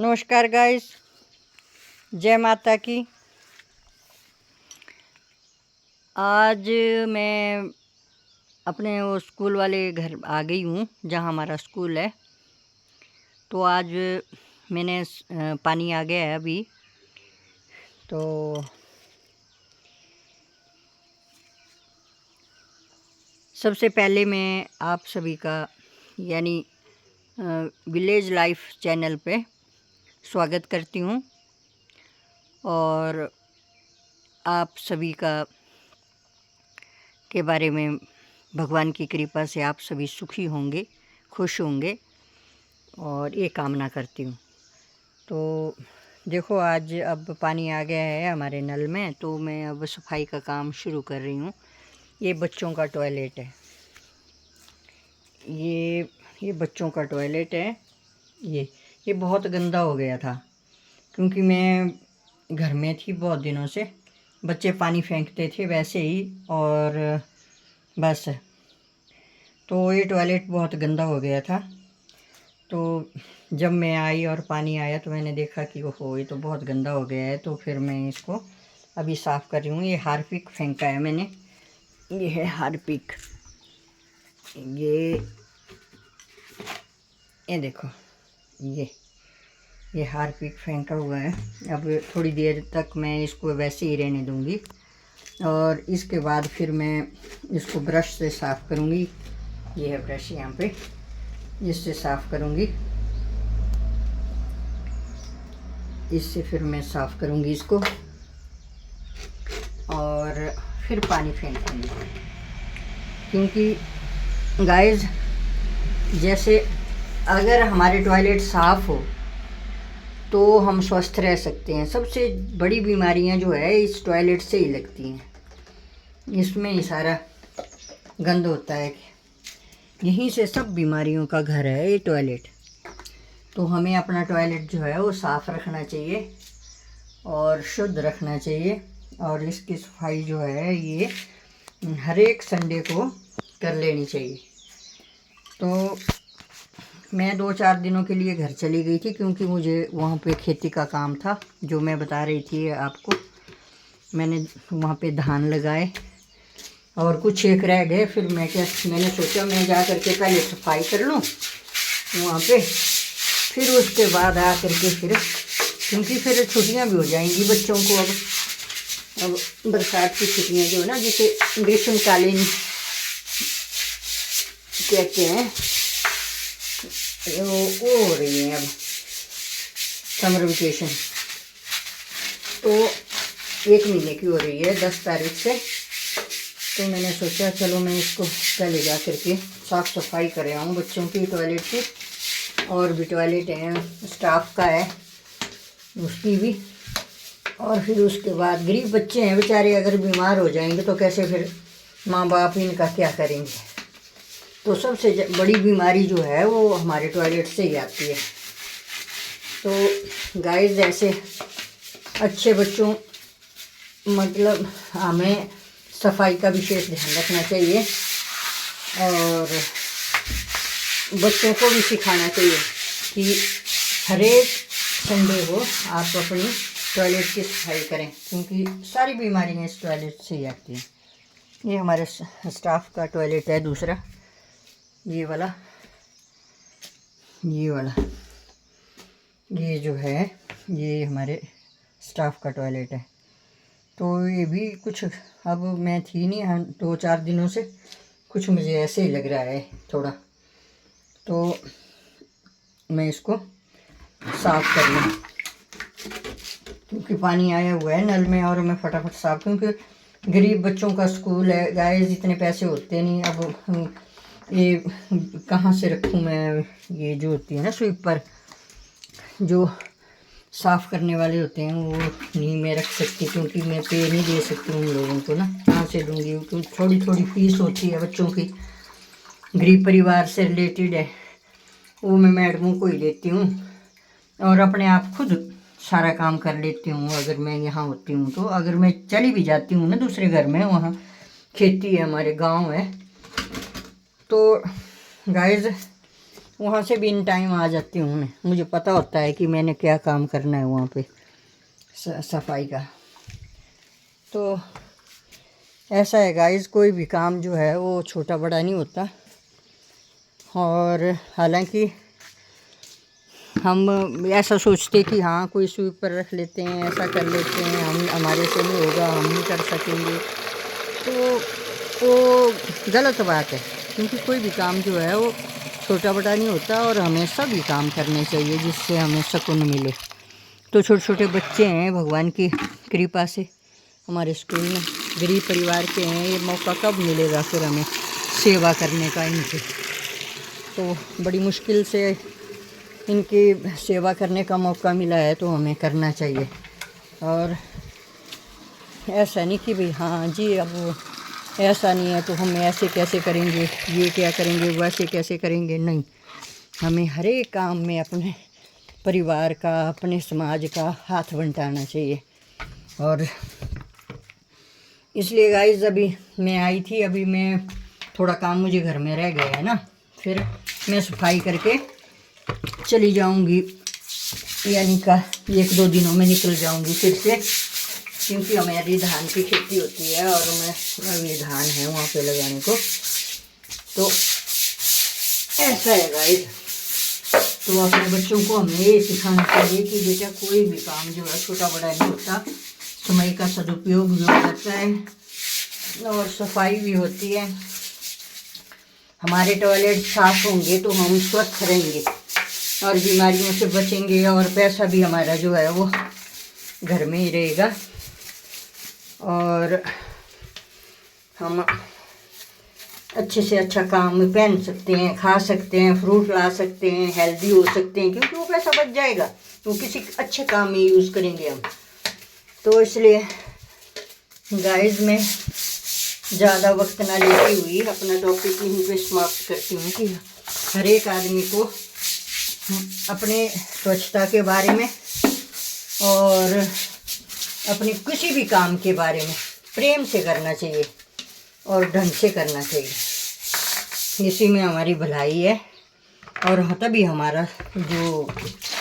नमस्कार गाइस, जय माता की। आज मैं अपने वो स्कूल वाले घर आ गई हूँ जहाँ हमारा स्कूल है। तो आज मैंने पानी आ गया है अभी। तो सबसे पहले मैं आप सभी का यानी विलेज लाइफ चैनल पे स्वागत करती हूँ और आप सभी का के बारे में भगवान की कृपा से आप सभी सुखी होंगे, खुश होंगे और ये कामना करती हूँ। तो देखो, आज अब पानी आ गया है हमारे नल में, तो मैं अब सफाई का काम शुरू कर रही हूँ। ये बच्चों का टॉयलेट है, ये बच्चों का टॉयलेट है। ये बहुत गंदा हो गया था क्योंकि मैं घर में थी बहुत दिनों से। बच्चे पानी फेंकते थे वैसे ही और बस, तो ये टॉयलेट बहुत गंदा हो गया था। तो जब मैं आई और पानी आया तो मैंने देखा कि ओहो, ये तो बहुत गंदा हो गया है। तो फिर मैं इसको अभी साफ़ कर रही हूँ। ये हार्पिक फेंका है मैंने, ये है हार्पिक। ये देखो, ये हार्पिक फेंका हुआ है। अब थोड़ी देर तक मैं इसको वैसे ही रहने दूँगी और इसके बाद फिर मैं इसको ब्रश से साफ़ करूँगी। ये है ब्रश यहाँ पे, इससे साफ़ करूँगी। इससे फिर मैं साफ़ करूँगी इसको और फिर पानी फेंकूँगी। क्योंकि गाइस, जैसे अगर हमारे टॉयलेट साफ़ हो तो हम स्वस्थ रह सकते हैं। सबसे बड़ी बीमारियां जो है इस टॉयलेट से ही लगती हैं। इसमें ही सारा गंद होता है, यहीं से सब बीमारियों का घर है ये टॉयलेट। तो हमें अपना टॉयलेट जो है वो साफ़ रखना चाहिए और शुद्ध रखना चाहिए। और इसकी सफाई जो है ये हर एक संडे को कर लेनी चाहिए। तो मैं 2-4 दिनों के लिए घर चली गई थी क्योंकि मुझे वहाँ पे खेती का काम था, जो मैं बता रही थी आपको। मैंने वहाँ पे धान लगाए और कुछ एक रह गए। फिर मैंने सोचा मैं जा कर के पहले सफाई कर लूँ वहाँ पे, फिर उसके बाद आ कर के फिर, क्योंकि फिर छुट्टियाँ भी हो जाएंगी बच्चों को। अब बरसात की छुट्टियाँ जो है ना, जिसे ग्रीष्मकालीन कहते हैं, वो हो रही है अब समर वेकेशन। तो 1 महीने की हो रही है 10 तारीख से। तो मैंने सोचा चलो मैं इसको पहले जा कर के साफ़ सफाई कर आऊँ बच्चों की टॉयलेट की। और भी टॉयलेट है, स्टाफ का है उसकी भी। और फिर उसके बाद गरीब बच्चे हैं बेचारे, अगर बीमार हो जाएंगे तो कैसे फिर माँ बाप इनका क्या करेंगे। तो सबसे बड़ी बीमारी जो है वो हमारे टॉयलेट से ही आती है। तो गाइस, ऐसे अच्छे बच्चों मतलब हमें सफाई का विशेष ध्यान रखना चाहिए और बच्चों को भी सिखाना चाहिए कि हर एक संडे को आप अपनी टॉयलेट की सफाई करें, क्योंकि सारी बीमारियां इस टॉयलेट से ही आती हैं। ये हमारे स्टाफ का टॉयलेट है दूसरा, ये वाला ये जो है ये हमारे स्टाफ का टॉयलेट है। तो ये भी कुछ, अब मैं थी नहीं 2-4 दिनों से, कुछ मुझे ऐसे ही लग रहा है थोड़ा। तो मैं इसको साफ़ कर लूँ क्योंकि पानी आया हुआ है नल में और मैं फटाफट साफ़, क्योंकि गरीब बच्चों का स्कूल है गाइस, इतने पैसे होते नहीं। अब ये कहाँ से रखूँ मैं, ये जो होती है ना स्वीपर, जो साफ़ करने वाले होते हैं, वो नहीं मैं रख सकती क्योंकि मैं पे नहीं दे सकती उन लोगों को ना। कहाँ से दूँगी, क्योंकि थोड़ी थोड़ी फीस होती है बच्चों की, गरीब परिवार से रिलेटेड है, वो मैं मैडमों को ही देती हूँ और अपने आप खुद सारा काम कर लेती हूँ अगर मैं यहाँ होती हूँ तो। अगर मैं चली भी जाती हूँ ना दूसरे घर में, वहाँ खेती है, हमारे गाँव है। तो गाइस, वहाँ से भी इन टाइम आ जाती हूँ मैं, मुझे पता होता है कि मैंने क्या काम करना है वहाँ पे सफाई का। तो ऐसा है गाइस, कोई भी काम जो है वो छोटा बड़ा नहीं होता। और हालांकि हम ऐसा सोचते कि हाँ कोई स्वीपर रख लेते हैं, ऐसा कर लेते हैं, हम हमारे से नहीं होगा, हम नहीं कर सकेंगे, तो वो गलत बात है। क्योंकि कोई भी काम जो है वो छोटा बड़ा नहीं होता और हमें सभी काम करने चाहिए जिससे हमें सुकून मिले। तो छोटे छोटे बच्चे हैं, भगवान की कृपा से हमारे स्कूल में गरीब परिवार के हैं, ये मौका कब मिलेगा फिर हमें सेवा करने का इनकी। तो बड़ी मुश्किल से इनकी सेवा करने का मौका मिला है, तो हमें करना चाहिए। और ऐसा नहीं कि भाई हाँ जी अब ऐसा नहीं है तो हम ऐसे कैसे करेंगे, ये क्या करेंगे, वैसे कैसे करेंगे, नहीं। हमें हर एक काम में अपने परिवार का, अपने समाज का हाथ बंटाना चाहिए। और इसलिए गाइस अभी मैं आई थी, अभी मैं थोड़ा काम मुझे घर में रह गया है ना, फिर मैं सफाई करके चली जाऊंगी, यानी का 1-2 दिनों में निकल जाऊंगी फिर से। क्योंकि हमारी धान की खेती होती है और मैं अभी धान है वहाँ पे लगाने को। तो ऐसा है गाइस। तो अपने बच्चों को हमें ये सिखाना चाहिए कि बेटा कोई भी काम जो है छोटा बड़ा नहीं होता, समय का सदुपयोग भी हो जाता है और सफाई भी होती है। हमारे टॉयलेट साफ होंगे तो हम स्वस्थ रहेंगे और बीमारियों से बचेंगे, और पैसा भी हमारा जो है वो घर में ही रहेगा। और हम अच्छे से अच्छा काम पहन सकते हैं, खा सकते हैं, फ्रूट ला सकते हैं, हेल्दी हो सकते हैं, क्योंकि वो पैसा बच जाएगा तो किसी अच्छे काम में यूज़ करेंगे हम। तो इसलिए गाइस मैं ज़्यादा वक्त ना लेती हुई अपना टॉपिक यहीं पे समाप्त करती हूँ कि हर एक आदमी को अपने स्वच्छता के बारे में और अपने किसी भी काम के बारे में प्रेम से करना चाहिए और ढंग से करना चाहिए। इसी में हमारी भलाई है और तभी हमारा जो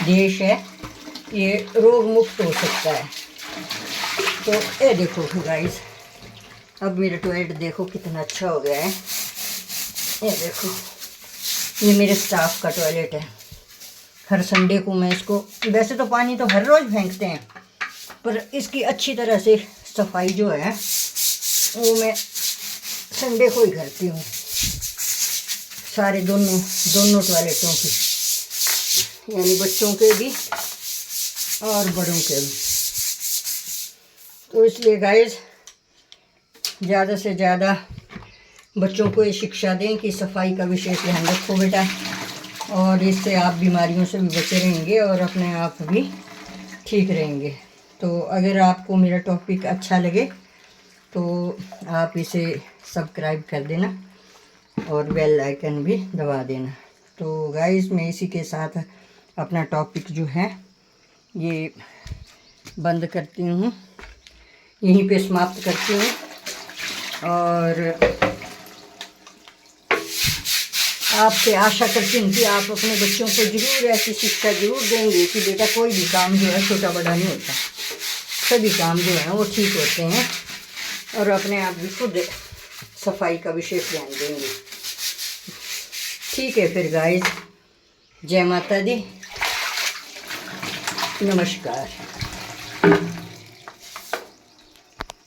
देश है ये रोग मुक्त हो सकता है। तो ये देखो गाइस, अब मेरा टॉयलेट देखो कितना अच्छा हो गया है। ये देखो, ये मेरे स्टाफ का टॉयलेट है। हर संडे को मैं इसको, वैसे तो पानी तो हर रोज़ फेंकते हैं, पर इसकी अच्छी तरह से सफाई जो है वो मैं संडे को ही करती हूँ, सारे दोनों टॉयलेटों की, यानी बच्चों के भी और बड़ों के भी। तो इसलिए गाइस ज़्यादा से ज़्यादा बच्चों को ये शिक्षा दें कि सफाई का विशेष ध्यान रखो बेटा, और इससे आप बीमारियों से भी बचे रहेंगे और अपने आप भी ठीक रहेंगे। तो अगर आपको मेरा टॉपिक अच्छा लगे तो आप इसे सब्सक्राइब कर देना और बेल आइकन भी दबा देना। तो गाइस मैं इसी के साथ अपना टॉपिक जो है ये बंद करती हूँ, यहीं पे समाप्त करती हूँ। और आपसे आशा करती हूँ कि आप अपने बच्चों को ज़रूर ऐसी शिक्षा ज़रूर देंगे कि बेटा कोई भी काम जो है छोटा बड़ा नहीं होता, सभी काम जो है वो ठीक होते हैं, और अपने आप भी खुद सफाई का विशेष ध्यान देंगे। ठीक है फिर गाइस, जय माता दी, नमस्कार।